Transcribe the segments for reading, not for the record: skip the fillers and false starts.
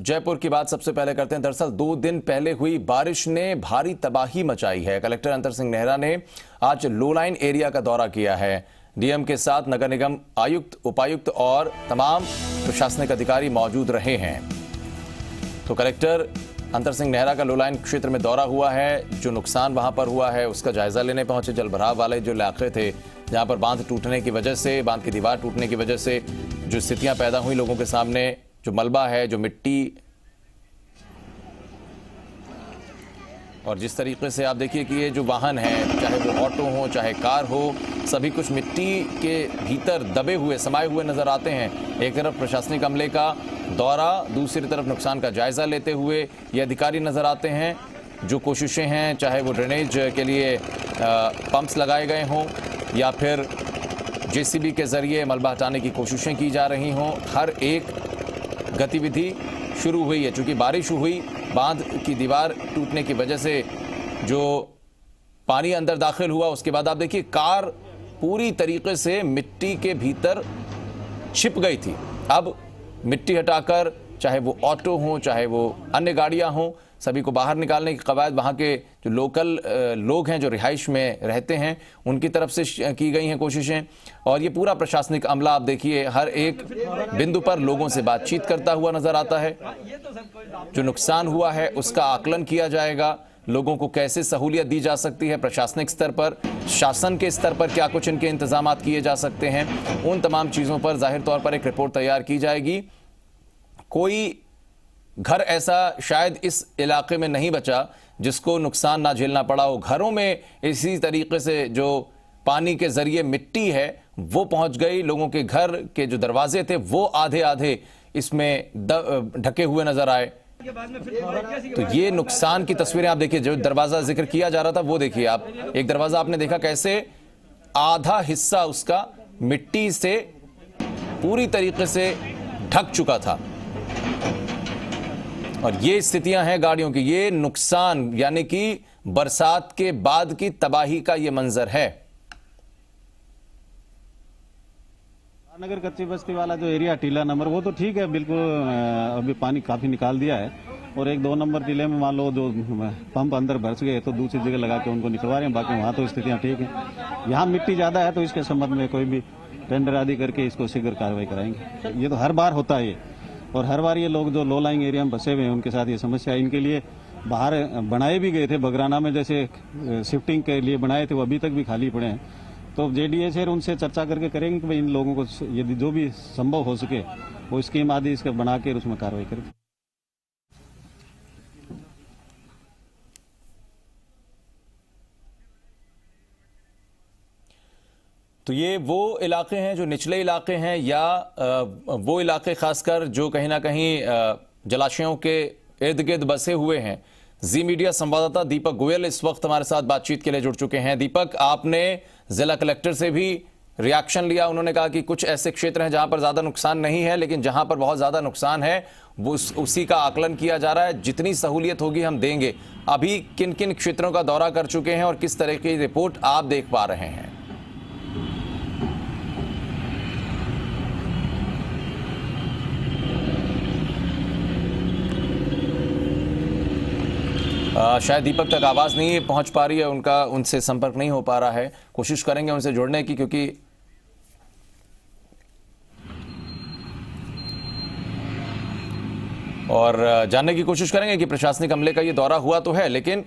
जयपुर की बात सबसे पहले करते हैं। दरअसल 2 दिन पहले हुई बारिश ने भारी तबाही मचाई है। कलेक्टर अंतर सिंह नेहरा ने आज लो लाइन एरिया का दौरा किया है। डीएम के साथ नगर निगम आयुक्त, उपायुक्त और तमाम प्रशासनिक अधिकारी मौजूद रहे हैं। तो कलेक्टर अंतर सिंह नेहरा का लो लाइन क्षेत्र में दौरा हुआ है। जो नुकसान वहां पर हुआ है उसका जायजा लेने पहुंचे। जलभराव वाले जो इलाके थे जहां पर बांध टूटने की वजह से, बांध की दीवार टूटने की वजह से जो स्थितियां पैदा हुई लोगों के सामने, जो मलबा है, जो मिट्टी, और जिस तरीके से आप देखिए कि ये जो वाहन है, चाहे वो ऑटो हो चाहे कार हो, सभी कुछ मिट्टी के भीतर दबे हुए, समाये हुए नजर आते हैं। एक तरफ प्रशासनिक अमले का दौरा, दूसरी तरफ नुकसान का जायजा लेते हुए ये अधिकारी नजर आते हैं। जो कोशिशें हैं, चाहे वो ड्रेनेज के लिए पंप्स लगाए गए हों या फिर जेसीबी के जरिए मलबा हटाने की कोशिशें की जा रही हों, हर एक गतिविधि शुरू हुई है। चूंकि बारिश हुई, बांध की दीवार टूटने की वजह से जो पानी अंदर दाखिल हुआ, उसके बाद आप देखिए कार पूरी तरीके से मिट्टी के भीतर छिप गई थी। अब मिट्टी हटाकर, चाहे वो ऑटो हो चाहे वो अन्य गाड़ियां हों, सभी को बाहर निकालने की कवायद वहां के जो लोकल लोग हैं, जो रिहाइश में रहते हैं, उनकी तरफ से की गई हैं कोशिशें। और ये पूरा प्रशासनिक अमला आप देखिए हर एक बिंदु पर लोगों से बातचीत करता हुआ नजर आता है। जो नुकसान हुआ है उसका आकलन किया जाएगा, लोगों को कैसे सहूलियत दी जा सकती है प्रशासनिक स्तर पर, शासन के स्तर पर क्या कुछ इनके इंतजाम किए जा सकते हैं, उन तमाम चीजों पर जाहिर तौर पर एक रिपोर्ट तैयार की जाएगी। कोई घर ऐसा शायद इस इलाके में नहीं बचा जिसको नुकसान ना झेलना पड़ा हो। घरों में इसी तरीके से जो पानी के जरिए मिट्टी है वो पहुंच गई, लोगों के घर के जो दरवाजे थे वो आधे आधे इसमें ढके हुए नजर आए। तो ये नुकसान की तस्वीरें आप देखिए। जो दरवाजा जिक्र किया जा रहा था वो देखिए आप, एक दरवाजा आपने देखा कैसे आधा हिस्सा उसका मिट्टी से पूरी तरीके से ढक चुका था। और ये स्थितियां हैं गाड़ियों की। ये नुकसान यानी कि बरसात के बाद की तबाही का ये मंजर है। नगर कच्ची बस्ती वाला जो एरिया टीला नंबर, वो तो ठीक है, बिल्कुल अभी पानी काफी निकाल दिया है। और 1-2 नंबर टीले में मान लो जो पंप अंदर भर गए तो दूसरी जगह लगा के उनको निकलवा रहे हैं। बाकी वहां तो स्थितियां ठीक है। यहाँ मिट्टी ज्यादा है तो इसके संबंध में कोई भी टेंडर आदि करके इसको शीघ्र कार्रवाई कराएंगे। ये तो हर बार होता है ये, और हर बार ये लोग जो लो लाइंग एरिया में बसे हुए हैं उनके साथ ये समस्या है। इनके लिए बाहर बनाए भी गए थे, बगराना में जैसे शिफ्टिंग के लिए बनाए थे, वो अभी तक भी खाली पड़े हैं। तो जेडीए से उनसे चर्चा करके करेंगे कि भाई इन लोगों को यदि जो भी संभव हो सके वो स्कीम आदि इसका बना के उसमें कार्रवाई करें। तो ये वो इलाके हैं जो निचले इलाके हैं, या वो इलाके खासकर जो कहीं ना कहीं जलाशयों के इर्द गिर्द बसे हुए हैं। जी मीडिया संवाददाता दीपक गोयल इस वक्त हमारे साथ बातचीत के लिए जुड़ चुके हैं। दीपक, आपने जिला कलेक्टर से भी रिएक्शन लिया, उन्होंने कहा कि कुछ ऐसे क्षेत्र हैं जहां पर ज्यादा नुकसान नहीं है, लेकिन जहां पर बहुत ज्यादा नुकसान है वो उसी का आकलन किया जा रहा है, जितनी सहूलियत होगी हम देंगे। अभी किन किन क्षेत्रों का दौरा कर चुके हैं और किस तरह की रिपोर्ट आप देख पा रहे हैं? शायद दीपक तक आवाज नहीं पहुंच पा रही है, उनका उनसे संपर्क नहीं हो पा रहा है। कोशिश करेंगे उनसे जुड़ने की, क्योंकि और जानने की कोशिश करेंगे कि प्रशासनिक अमले का ये दौरा हुआ तो है, लेकिन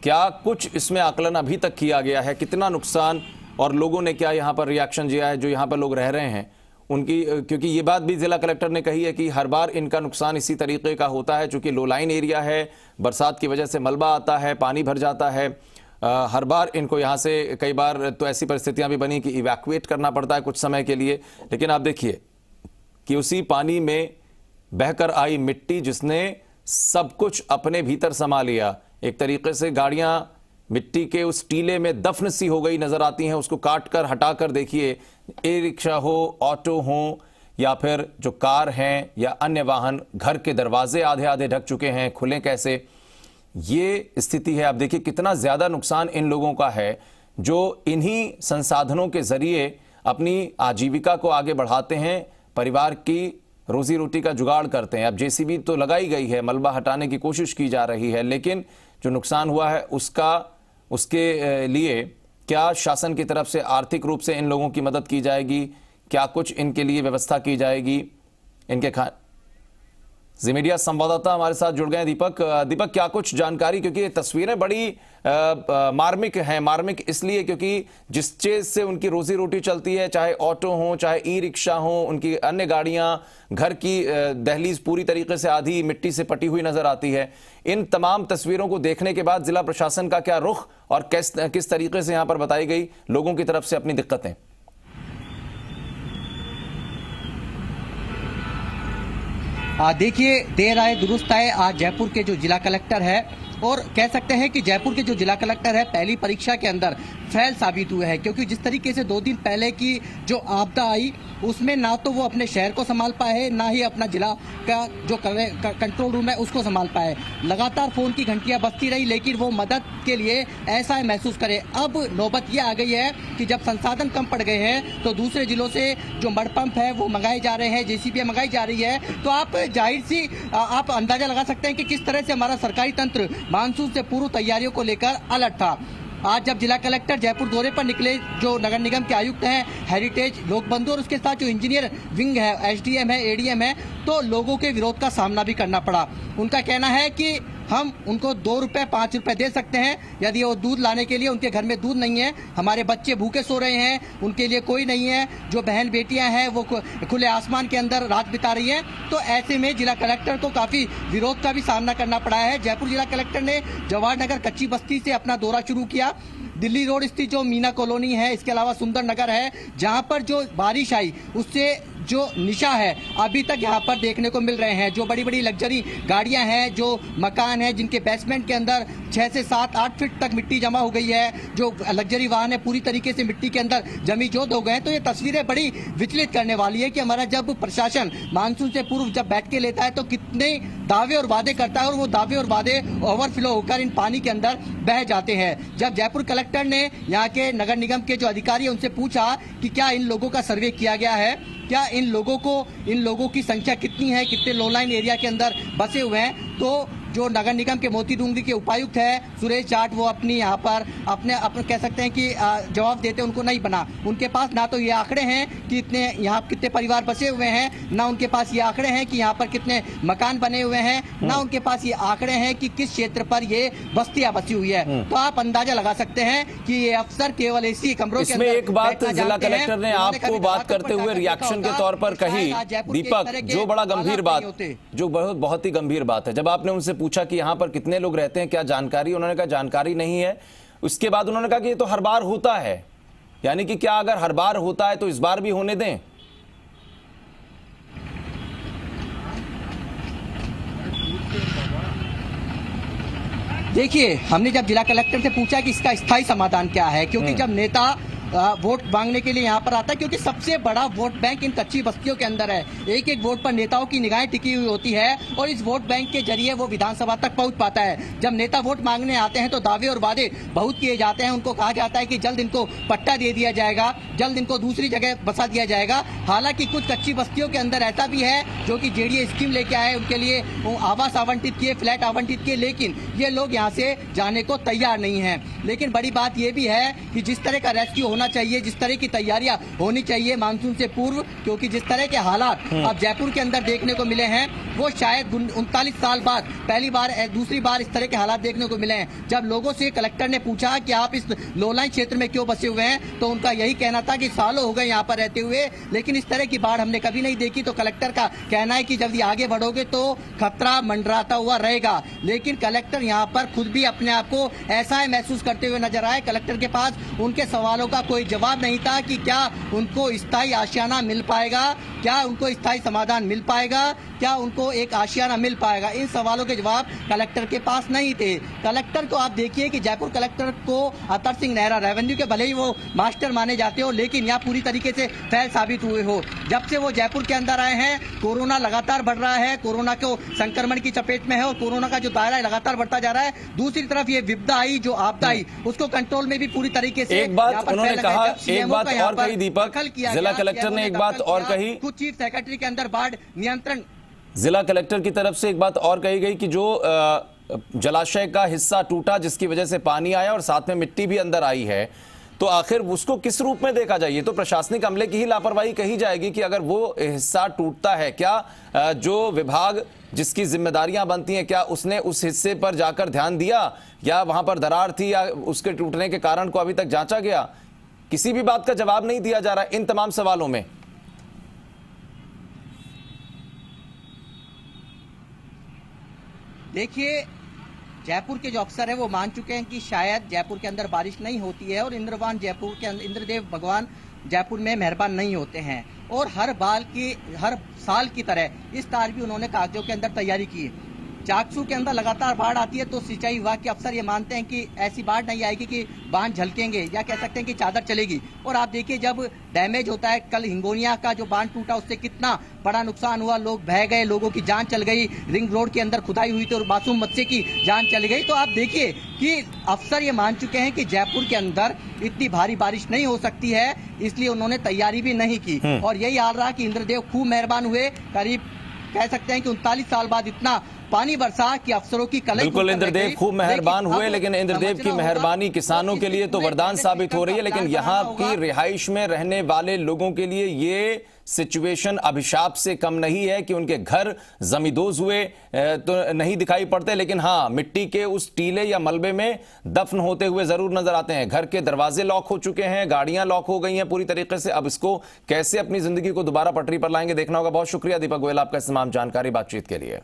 क्या कुछ इसमें आकलन अभी तक किया गया है, कितना नुकसान, और लोगों ने क्या यहां पर रिएक्शन दिया है जो यहां पर लोग रह रहे हैं उनकी। क्योंकि ये बात भी जिला कलेक्टर ने कही है कि हर बार इनका नुकसान इसी तरीके का होता है, चूंकि लो लाइन एरिया है, बरसात की वजह से मलबा आता है, पानी भर जाता है। हर बार इनको यहाँ से कई बार तो ऐसी परिस्थितियां भी बनी कि इवैक्यूएट करना पड़ता है कुछ समय के लिए। लेकिन आप देखिए कि उसी पानी में बहकर आई मिट्टी जिसने सब कुछ अपने भीतर समा लिया। एक तरीके से गाड़ियां मिट्टी के उस टीले में दफन सी हो गई नजर आती हैं। उसको काट कर हटाकर देखिए, ई रिक्शा हो, ऑटो हो या फिर जो कार हैं या अन्य वाहन, घर के दरवाजे आधे आधे ढक चुके हैं, खुले कैसे, ये स्थिति है। आप देखिए कितना ज्यादा नुकसान इन लोगों का है जो इन्हीं संसाधनों के जरिए अपनी आजीविका को आगे बढ़ाते हैं, परिवार की रोजी रोटी का जुगाड़ करते हैं। अब जेसीबी तो लगाई गई है, मलबा हटाने की कोशिश की जा रही है, लेकिन जो नुकसान हुआ है उसके लिए क्या शासन की तरफ से आर्थिक रूप से इन लोगों की मदद की जाएगी? क्या कुछ इनके लिए व्यवस्था की जाएगी? इनके जी मीडिया संवाददाता हमारे साथ जुड़ गए हैं दीपक, क्या कुछ जानकारी, क्योंकि ये तस्वीरें बड़ी मार्मिक हैं। मार्मिक इसलिए क्योंकि जिस चीज से उनकी रोजी रोटी चलती है, चाहे ऑटो हो, चाहे ई रिक्शा हो, उनकी अन्य गाड़ियां, घर की दहलीज पूरी तरीके से आधी मिट्टी से पटी हुई नजर आती है। इन तमाम तस्वीरों को देखने के बाद जिला प्रशासन का क्या रुख और किस तरीके से यहां पर बताई गई लोगों की तरफ से अपनी दिक्कतें? देखिए, देर आए दुरुस्त आए। आज जयपुर के जो जिला कलेक्टर है, और कह सकते हैं कि जयपुर के जो जिला कलेक्टर है पहली परीक्षा के अंदर फेल साबित हुए हैं, क्योंकि जिस तरीके से 2 दिन पहले की जो आपदा आई उसमें ना तो वो अपने शहर को संभाल पाए, ना ही अपना जिला का जो कंट्रोल रूम है उसको संभाल पाए। लगातार फोन की घंटियां बजती रही, लेकिन वो मदद के लिए ऐसा महसूस करे। अब नौबत ये आ गई है कि जब संसाधन कम पड़ गए हैं तो दूसरे जिलों से जो मडपंप है वो मंगाए जा रहे हैं, जेसीबी मंगाई जा रही है। तो आप जाहिर सी आप अंदाजा लगा सकते हैं कि किस तरह से हमारा सरकारी तंत्र मानसून से पूर्व तैयारियों को लेकर अलर्ट था। आज जब जिला कलेक्टर जयपुर दौरे पर निकले, जो नगर निगम के आयुक्त हैं, हेरिटेज, लोकबंधु और उसके साथ जो इंजीनियर विंग है, एसडीएम है, एडीएम है, तो लोगों के विरोध का सामना भी करना पड़ा। उनका कहना है कि हम उनको 2 रुपए 5 रुपए दे सकते हैं यदि वो दूध लाने के लिए, उनके घर में दूध नहीं है, हमारे बच्चे भूखे सो रहे हैं, उनके लिए कोई नहीं है, जो बहन बेटियां हैं वो खुले आसमान के अंदर रात बिता रही हैं। तो ऐसे में जिला कलेक्टर को काफी विरोध का भी सामना करना पड़ा है। जयपुर जिला कलेक्टर ने जवाहर नगर कच्ची बस्ती से अपना दौरा शुरू किया। दिल्ली रोड स्थित जो मीना कॉलोनी है, इसके अलावा सुंदर नगर है, जहां पर जो बारिश आई उससे जो निशा है अभी तक यहाँ पर देखने को मिल रहे हैं। जो बड़ी बड़ी लग्जरी गाड़ियां हैं, जो मकान हैं जिनके बेसमेंट के अंदर 6 से 7-8 फीट तक मिट्टी जमा हो गई है, जो लग्जरी वाहन है पूरी तरीके से मिट्टी के अंदर जमी जोत हो गए हैं। तो ये तस्वीरें बड़ी विचलित करने वाली है कि हमारा जब प्रशासन मानसून से पूर्व जब बैठ के लेता है तो कितने दावे और वादे करता है, और वो दावे और वादे ओवरफ्लो होकर इन पानी के अंदर बह जाते हैं। जब जयपुर कलेक्टर ने यहाँ के नगर निगम के जो अधिकारी है उनसे पूछा कि क्या इन लोगों का सर्वे किया गया है, क्या इन लोगों की संख्या कितनी है, कितने लो लाइन एरिया के अंदर बसे हुए हैं, तो जो नगर निगम के मोती डूंगरी के उपायुक्त है सुरेश जाट, वो अपनी यहाँ पर अपने कह सकते हैं कि जवाब देते उनको नहीं बना। उनके पास ना तो ये आंकड़े हैं कि इतने यहाँ कितने परिवार बसे हुए हैं, ना उनके पास ये आंकड़े हैं कि यहाँ पर कितने मकान बने हुए हैं, ना उनके पास ये आंकड़े हैं कि किस क्षेत्र पर ये बस्तियां बसी हुई है। तो आप अंदाजा लगा सकते हैं कि ये अफसर केवल इसी कमरों के अंदर। एक बात जिला कलेक्टर ने आपको बात करते हुए रिएक्शन के तौर पर कही, दीपक, जो बड़ा गंभीर बात, जो बहुत ही गंभीर बात है, जब आपने उनसे पूछा कि यहां पर कितने लोग रहते हैं, क्या जानकारी, उन्होंने कहा जानकारी नहीं है। उसके बाद उन्होंने कहा कि ये तो हर बार होता है, यानी कि क्या अगर हर बार होता है तो इस बार भी होने दें? देखिए, हमने जब जिला कलेक्टर से पूछा कि इसका स्थायी समाधान क्या है, क्योंकि जब नेता वोट मांगने के लिए यहाँ पर आता है, क्योंकि सबसे बड़ा वोट बैंक इन कच्ची बस्तियों के अंदर है, एक एक वोट पर नेताओं की निगाहें टिकी हुई होती है और इस वोट बैंक के जरिए वो विधानसभा तक पहुंच पाता है। जब नेता वोट मांगने आते हैं तो दावे और वादे बहुत किए जाते हैं, उनको कहा जाता है कि जल्द इनको पट्टा दे दिया जाएगा, जल्द इनको दूसरी जगह बसा दिया जाएगा। हालांकि कुछ कच्ची बस्तियों के अंदर ऐसा भी है जो कि जेडीए स्कीम लेके आए, उनके लिए आवास आवंटित किए, फ्लैट आवंटित किए, लेकिन ये लोग यहाँ से जाने को तैयार नहीं है। लेकिन बड़ी बात यह भी है कि जिस तरह का रेस्क्यू होना चाहिए, जिस तरह की तैयारियां होनी चाहिए मानसून से पूर्व, क्योंकि जिस तरह के हालात अब जयपुर के अंदर देखने को मिले हैं वो शायद 39 साल बाद दूसरी बार इस तरह के हालात देखने को मिले हैं। जब लोगों से कलेक्टर ने पूछा कि आप इस लोलाइन क्षेत्र में क्यों बसे हुए हैं, तो उनका यही कहना था कि सालों हो गए यहाँ पर रहते हुए, लेकिन इस तरह की बाढ़ हमने कभी नहीं देखी। तो कलेक्टर का कहना है कि जल्दी आगे बढ़ोगे तो खतरा मंडराता हुआ रहेगा। लेकिन कलेक्टर यहाँ पर खुद भी अपने आप को ऐसा महसूस करते हुए नजर आए। कलेक्टर के पास उनके सवालों का कोई जवाब नहीं था कि क्या उनको स्थायी आशियाना मिल पाएगा, क्या उनको स्थायी समाधान मिल पाएगा, क्या उनको एक आशियाना मिल पाएगा। इन सवालों के जवाब कलेक्टर के पास नहीं थे। कलेक्टर को आप देखिए कि जयपुर कलेक्टर को अतर सिंह नेहरा, रेवेन्यू के भले ही वो मास्टर माने जाते हो, लेकिन यहाँ पूरी तरीके से फेल साबित हुए हो। जब से वो जयपुर के अंदर आए हैं कोरोना लगातार बढ़ रहा है, कोरोना को संक्रमण की चपेट में है और कोरोना का जो दायरा है लगातार बढ़ता जा रहा है। दूसरी तरफ ये विपदा आई, जो आपदा आई, उसको कंट्रोल में भी पूरी तरीके से एक बात उन्होंने कहा, एक बात और कही दीपक, जिला कलेक्टर ने एक बात और कही चीफ सेक्रेटरी के अंदर बाढ़ नियंत्रण। जिला कलेक्टर की तरफ से एक बात और कही गई कि जो जलाशय का हिस्सा टूटा जिसकी वजह से पानी आया और साथ में मिट्टी भी अंदर आई है, तो आखिर उसको किस रूप में देखा जाए? ये तो प्रशासनिक अमले की ही लापरवाही कही जाएगी कि अगर वो हिस्सा टूटता है, क्या जो विभाग जिसकी जिम्मेदारियां बनती हैं क्या उसने उस हिस्से पर जाकर ध्यान दिया, या वहां पर दरार थी, या उसके टूटने के कारण को अभी तक जांचा गया? किसी भी बात का जवाब नहीं दिया जा रहा इन तमाम सवालों में। देखिए, जयपुर के जो अफसर है वो मान चुके हैं कि शायद जयपुर के अंदर बारिश नहीं होती है और इंद्रदेव भगवान जयपुर में मेहरबान नहीं होते हैं, और हर साल की तरह इस बार भी उन्होंने कागजों के अंदर तैयारी की। चाकसू के अंदर लगातार बाढ़ आती है तो सिंचाई विभाग के अफसर ये मानते हैं कि ऐसी बाढ़ नहीं आएगी कि बांध झलकेंगे, या कह सकते हैं कि चादर चलेगी। और आप देखिए जब डैमेज होता है, कल हिंगोनिया का जो बांध टूटा उससे कितना बड़ा नुकसान हुआ, लोग बह गए, लोगों की जान चल गई, रिंग रोड के अंदर खुदाई हुई थी और मासूम बच्चे की जान चली गई। तो आप देखिए कि अफसर ये मान चुके हैं कि जयपुर के अंदर इतनी भारी बारिश नहीं हो सकती है, इसलिए उन्होंने तैयारी भी नहीं की। और यही हाल रहा कि इंद्रदेव खूब मेहरबान हुए, करीब कह सकते हैं कि 39 साल बाद इतना पानी बरसा कि अफसरों की कलई। बिल्कुल, इंद्रदेव खूब मेहरबान हुए, लेकिन इंद्रदेव की मेहरबानी किसानों के लिए तो वरदान साबित हो रही है, लेकिन यहाँ की रिहाइश में रहने वाले लोगों के लिए ये सिचुएशन अभिशाप से कम नहीं है कि उनके घर जमींदोज हुए तो नहीं दिखाई पड़ते, लेकिन हाँ, मिट्टी के उस टीले या मलबे में दफन होते हुए जरूर नजर आते हैं। घर के दरवाजे लॉक हो चुके हैं, गाड़ियां लॉक हो गई हैं पूरी तरीके से। अब इसको कैसे अपनी जिंदगी को दोबारा पटरी पर लाएंगे देखना होगा। बहुत शुक्रिया दीपक गोयल आपका इस तमाम जानकारी बातचीत के लिए।